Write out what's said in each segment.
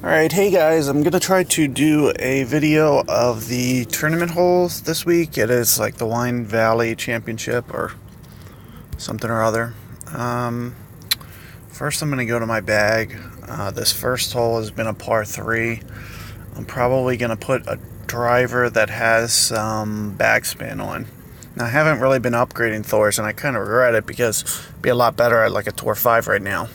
Alright, hey guys, I'm gonna try to do a video of the tournament holes this week. It is like the Wine Valley Championship or something or other. First I'm gonna go to my bag. This first hole has been a par 3. I'm probably gonna put a driver that has some backspin on. Now I haven't really been upgrading Thors and I kind of regret it because it'd be a lot better at like a Tour 5 right now.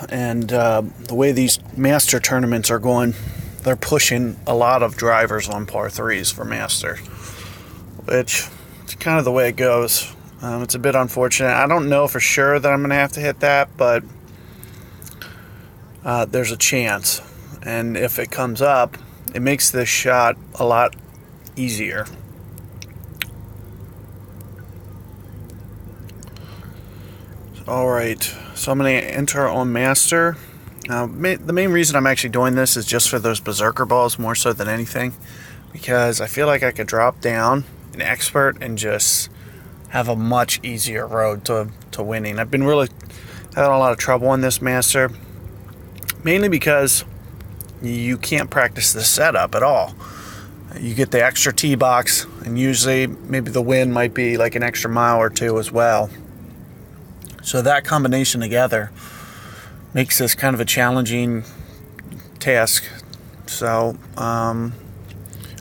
And the way these master tournaments are going, they're pushing a lot of drivers on par 3s for master, which is kind of the way it goes. It's a bit unfortunate. I don't know for sure that I'm going to have to hit that, but there's a chance. And if it comes up, it makes this shot a lot easier. Alright, so I'm going to enter on master. The main reason I'm actually doing this is just for those berserker balls more so than anything, because I feel like I could drop down an expert and just have a much easier road to winning. I've been really having a lot of trouble on this master, mainly because you can't practice the setup at all. You get the extra tee box, and usually maybe the wind might be like an extra mile or two as well. So that combination together makes this kind of a challenging task. So I'm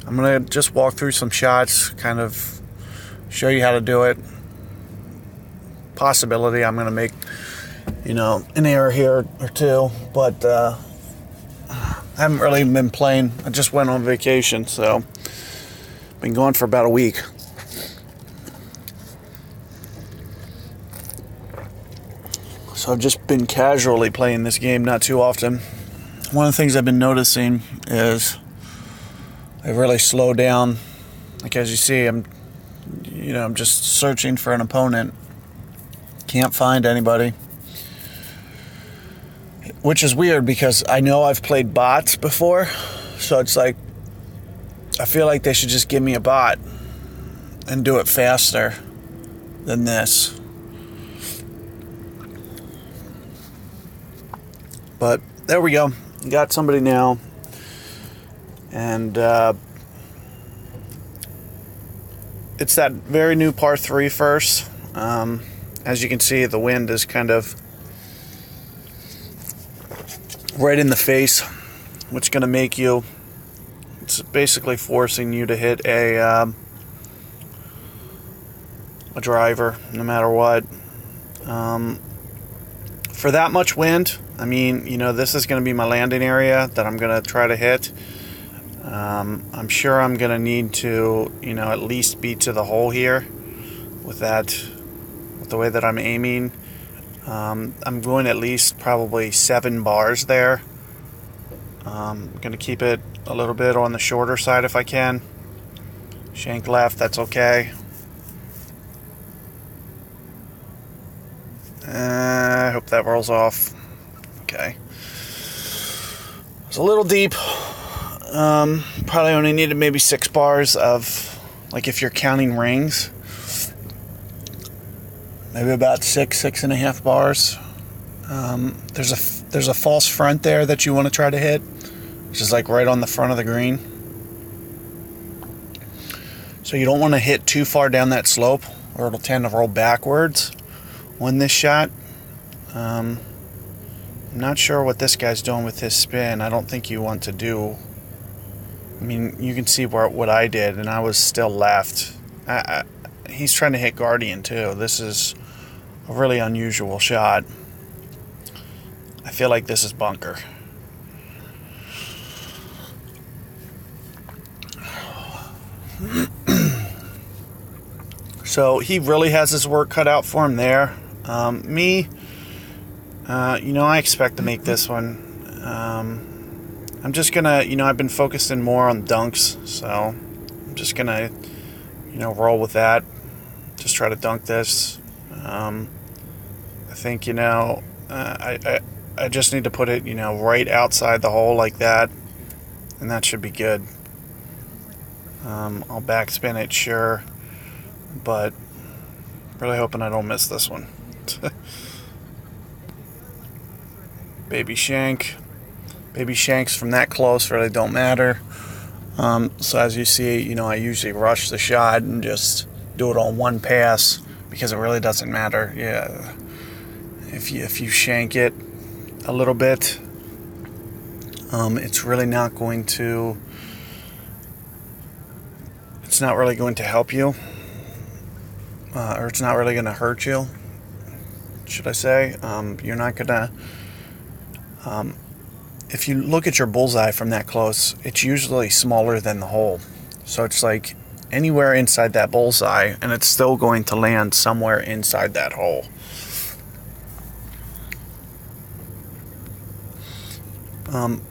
going to just walk through some shots, kind of show you how to do it. Possibility I'm going to make, an error here or two, but I haven't really been playing. I just went on vacation, so been gone for about a week. So I've just been casually playing this game, not too often. One of the things I've been noticing is I really slow down. Like as you see, I'm just searching for an opponent. Can't find anybody. Which is weird because I know I've played bots before. So it's like, I feel like they should just give me a bot and do it faster than this. But there we go. Got somebody now. And it's that very new par 3 first. As you can see, the wind is kind of right in the face, which is going to make you, it's basically forcing you to hit a driver no matter what. For that much wind, I mean, this is going to be my landing area that I'm going to try to hit. I'm sure I'm going to need to, at least be to the hole here with the way that I'm aiming. I'm going at least probably 7 bars there. I'm going to keep it a little bit on the shorter side if I can. Shank left, that's okay. I hope that rolls off. Okay. It's a little deep. Probably only needed maybe 6 bars of, like if you're counting rings, maybe about 6.5 bars. There's a false front there that you want to try to hit, which is like right on the front of the green. So you don't want to hit too far down that slope or it'll tend to roll backwards on this shot. I'm not sure what this guy's doing with his spin. I don't think you want to do. I mean, you can see what I did, and I was still left. He's trying to hit Guardian too. This is a really unusual shot. I feel like this is bunker. So he really has his work cut out for him there. I expect to make this one. I'm just gonna, I've been focusing more on dunks, so I'm just gonna, roll with that. Just try to dunk this. I think, I just need to put it, right outside the hole like that, and that should be good. I'll backspin it, sure, but really hoping I don't miss this one. baby shank. Baby shanks from that close really don't matter. So as you see, I usually rush the shot and just do it on one pass because it really doesn't matter. Yeah, if you shank it a little bit, it's really not going to. It's not really going to help you, or it's not really going to hurt you. Should I say? You're not gonna. If you look at your bullseye from that close, it's usually smaller than the hole. So it's like anywhere inside that bullseye, and it's still going to land somewhere inside that hole.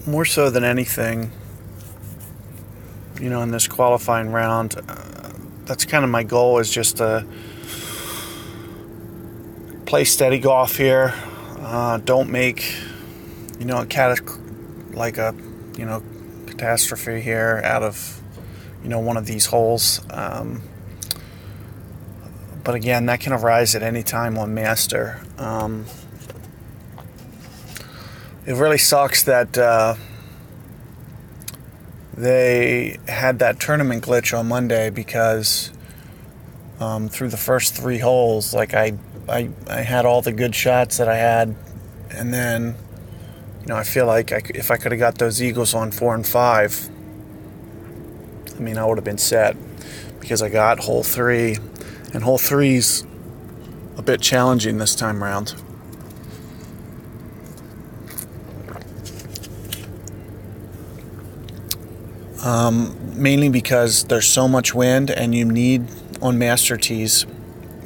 More so than anything, in this qualifying round, that's kind of my goal, is just to play steady golf here. Don't make, a catastrophe here out of, one of these holes. But again, that can arise at any time on Master. It really sucks that they had that tournament glitch on Monday, because through the first 3 holes, I had all the good shots that I had, and then I feel like if I could have got those eagles on 4 and 5, I would have been set, because I got hole 3, and hole 3's a bit challenging this time around. Mainly because there's so much wind, and you need, on Master tees,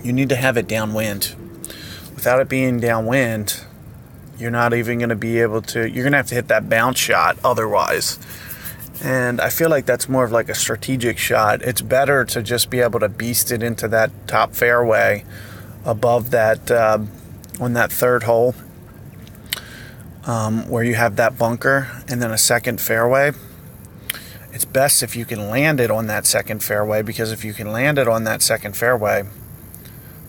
you need to have it downwind. Without it being downwind, you're not even going to be able to, you're going to have to hit that bounce shot otherwise. And I feel like that's more of like a strategic shot. It's better to just be able to beast it into that top fairway above that, on that 3rd hole, where you have that bunker and then a second fairway. It's best if you can land it on that second fairway, because if you can land it on that second fairway,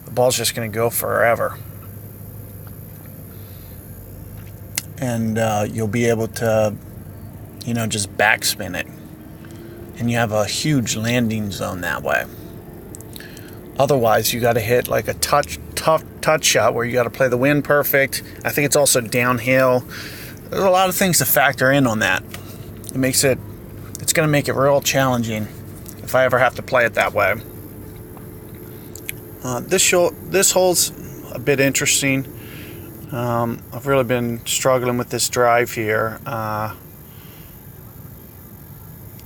the ball's just going to go forever. And you'll be able to, just backspin it. And you have a huge landing zone that way. Otherwise, you got to hit like a tough touch shot where you got to play the wind perfect. I think it's also downhill. There's a lot of things to factor in on that. It's going to make it real challenging if I ever have to play it that way. This hole's a bit interesting. I've really been struggling with this drive here.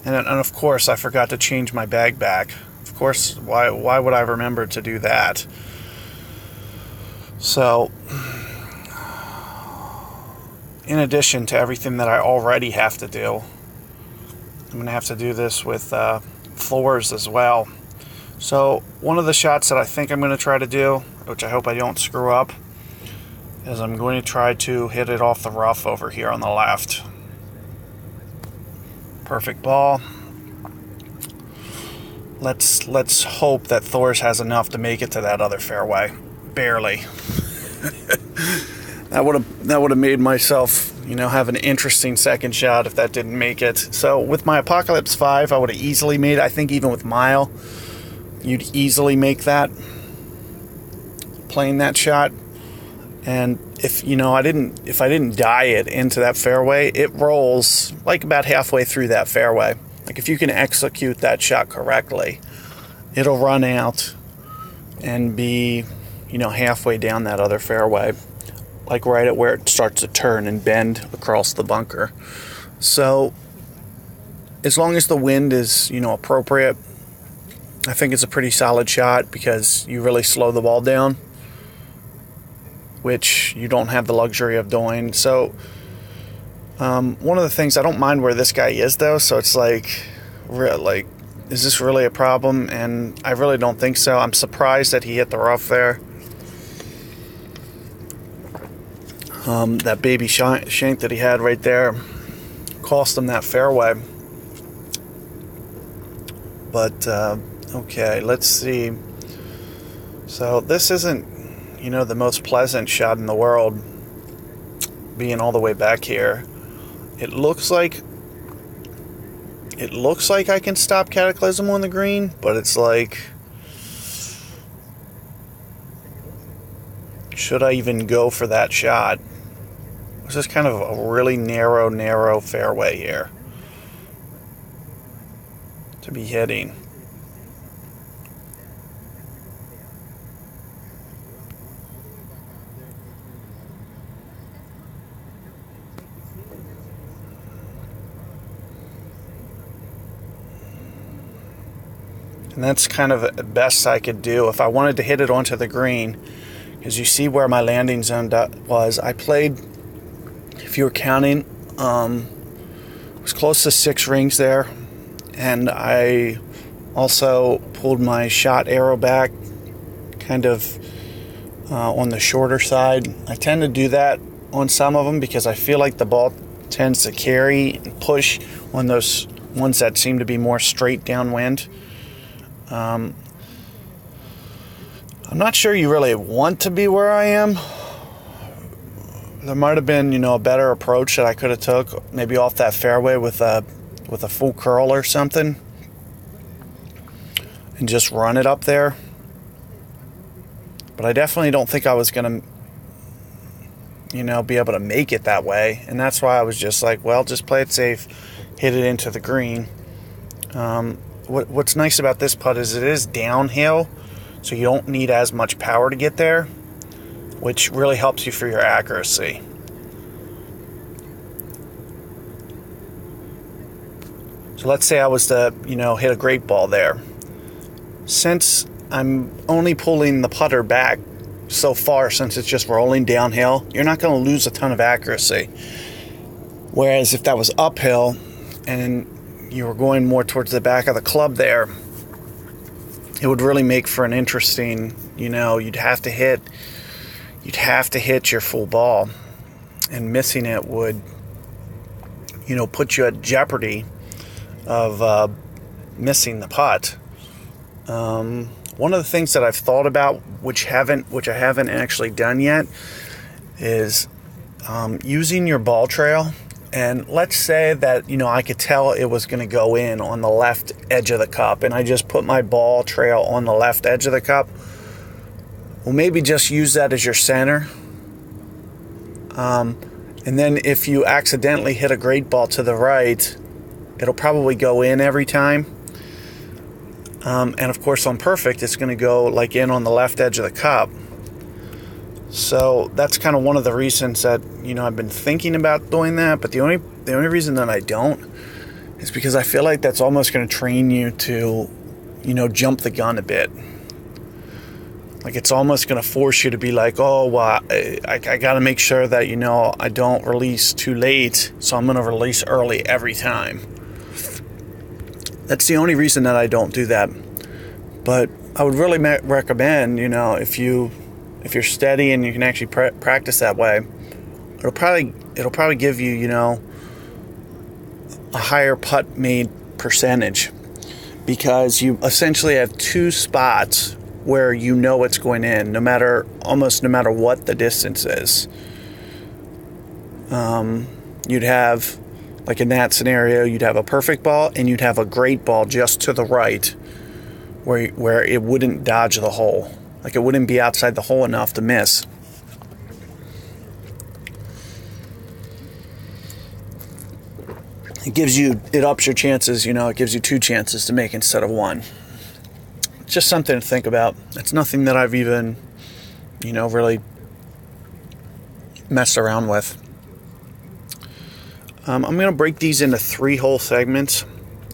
And of course, I forgot to change my bag back. Of course, why would I remember to do that? So, in addition to everything that I already have to do, I'm going to have to do this with floors as well. So one of the shots that I think I'm going to try to do, which I hope I don't screw up, is I'm going to try to hit it off the rough over here on the left. Perfect ball. Let's hope that Thors has enough to make it to that other fairway. Barely. That would have made myself, have an interesting second shot if that didn't make it. So with my Apocalypse 5, I would have easily made it. I think even with Mile, you'd easily make that, playing that shot. And if I didn't die it into that fairway, it rolls like about halfway through that fairway. Like if you can execute that shot correctly, it'll run out and be, halfway down that other fairway, like right at where it starts to turn and bend across the bunker. So as long as the wind is, appropriate, I think it's a pretty solid shot, because you really slow the ball down, which you don't have the luxury of doing. So one of the things, I don't mind where this guy is though, so it's like, is this really a problem? And I really don't think so. I'm surprised that he hit the rough there. That baby shank that he had right there cost him that fairway. But okay, let's see. So this isn't, the most pleasant shot in the world, being all the way back here, it looks like I can stop Cataclysm on the green, but it's like, should I even go for that shot? This is kind of a really narrow fairway here to be hitting. And that's kind of the best I could do if I wanted to hit it onto the green. Because you see where my landing zone was. I played, if you were counting, it was close to 6 rings there. And I also pulled my shot arrow back kind of on the shorter side. I tend to do that on some of them because I feel like the ball tends to carry and push on those ones that seem to be more straight downwind. I'm not sure you really want to be where I am. There might have been, a better approach that I could have took, maybe off that fairway with a full curl or something, and just run it up there. But I definitely don't think I was gonna, be able to make it that way, and that's why I was just like, well, just play it safe, hit it into the green. What's nice about this putt is it is downhill, so you don't need as much power to get there, which really helps you for your accuracy. So let's say I was to, hit a great ball there. Since I'm only pulling the putter back so far, since it's just rolling downhill, you're not going to lose a ton of accuracy. Whereas if that was uphill and you were going more towards the back of the club there, it would really make for an interesting, you'd have to hit your full ball, and missing it would, put you at jeopardy of missing the putt. One of the things that I've thought about, which I haven't actually done yet, is using your ball trail. And let's say that, I could tell it was going to go in on the left edge of the cup, and I just put my ball trail on the left edge of the cup. Well, maybe just use that as your center. And then if you accidentally hit a great ball to the right, it'll probably go in every time. And of course, on perfect, it's going to go like in on the left edge of the cup. So that's kind of one of the reasons that, I've been thinking about doing that. But the only reason that I don't is because I feel like that's almost going to train you to, jump the gun a bit. Like it's almost going to force you to be like, oh, well, I got to make sure that, I don't release too late. So I'm going to release early every time. That's the only reason that I don't do that. But I would really recommend, if you're steady and you can actually practice that way, it'll probably give you, a higher putt made percentage, because you essentially have 2 spots where it's going in, no matter what the distance is. You'd have, like in that scenario, you'd have a perfect ball and you'd have a great ball just to the right, where it wouldn't dodge the hole. Like it wouldn't be outside the hole enough to miss. It ups your chances, it gives you 2 chances to make instead of 1. It's just something to think about. It's nothing that I've even, really messed around with. I'm going to break these into 3 whole segments.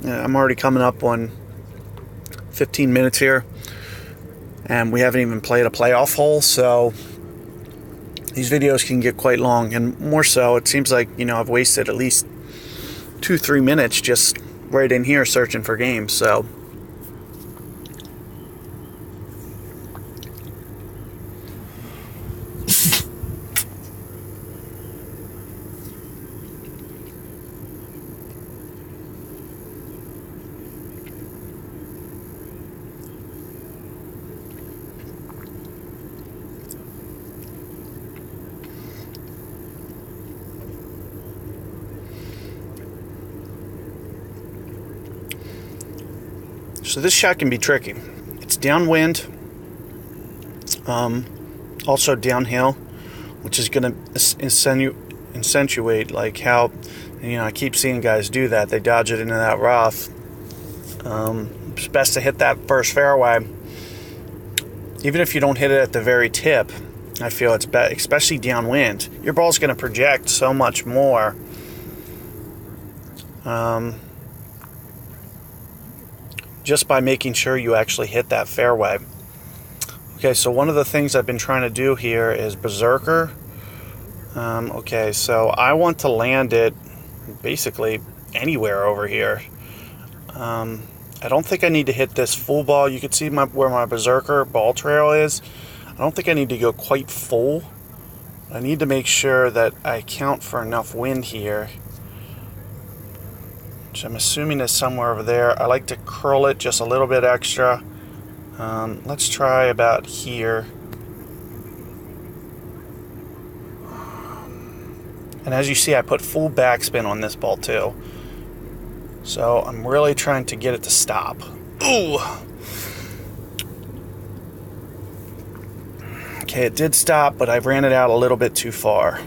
I'm already coming up on 15 minutes here. And we haven't even played a playoff hole, so these videos can get quite long. And more so, it seems like, I've wasted at least 2-3 minutes just right in here searching for games. So So this shot can be tricky. It's downwind, also downhill, which is going to accentuate like how, I keep seeing guys do that. They dodge it into that rough. It's best to hit that first fairway. Even if you don't hit it at the very tip, I feel it's best, especially downwind. Your ball's going to project so much more. Just by making sure you actually hit that fairway. Okay, so one of the things I've been trying to do here is berserker. Okay, so I want to land it basically anywhere over here. I don't think I need to hit this full ball. You can see where my berserker ball trail is. I don't think I need to go quite full. I need to make sure that I account for enough wind here, which I'm assuming is somewhere over there. I like to curl it just a little bit extra. Let's try about here. And as you see, I put full backspin on this ball too. So I'm really trying to get it to stop. Ooh! Okay, it did stop, but I ran it out a little bit too far.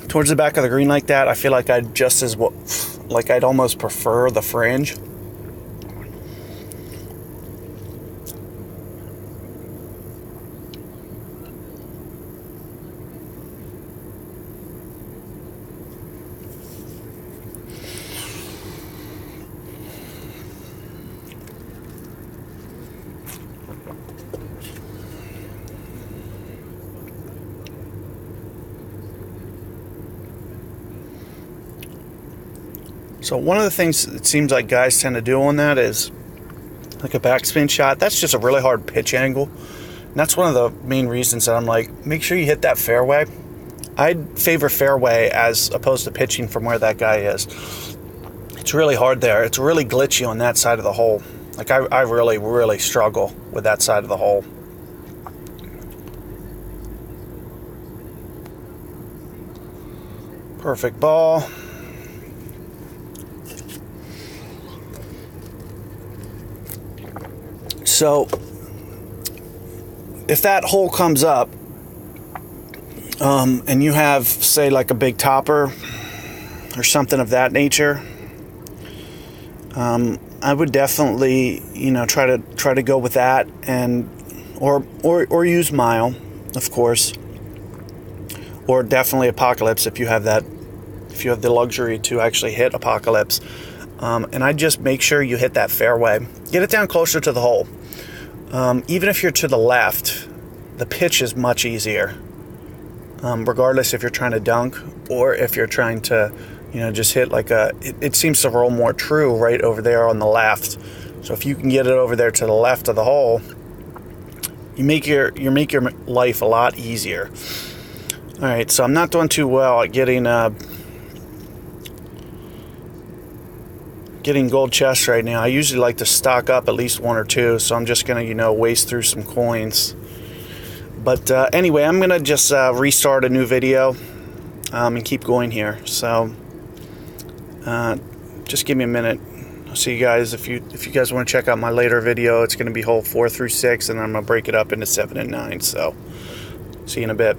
Towards the back of the green like that, I feel like I'd almost prefer the fringe. So one of the things it seems like guys tend to do on that is like a backspin shot. That's just a really hard pitch angle. And that's one of the main reasons that I'm like, make sure you hit that fairway. I'd favor fairway as opposed to pitching from where that guy is. It's really hard there. It's really glitchy on that side of the hole. Like I really, really struggle with that side of the hole. Perfect ball. So if that hole comes up and you have, say, like a big topper or something of that nature, I would definitely, try to go with that, and or use Mile, of course, or definitely Apocalypse if you have the luxury to actually hit Apocalypse. And I just make sure you hit that fairway. Get it down closer to the hole. Even if you're to the left, the pitch is much easier. Regardless if you're trying to dunk or if you're trying to, just hit like it seems to roll more true right over there on the left. So if you can get it over there to the left of the hole, you make your life a lot easier. All right, so I'm not doing too well at getting gold chests right now. I usually like to stock up at least one or two, so I'm just gonna waste through some coins. But anyway, I'm gonna just restart a new video and keep going here. So just give me a minute. I'll see you guys if you guys want to check out my later video. It's gonna be hole 4 through 6, and I'm gonna break it up into 7 and 9. So see you in a bit.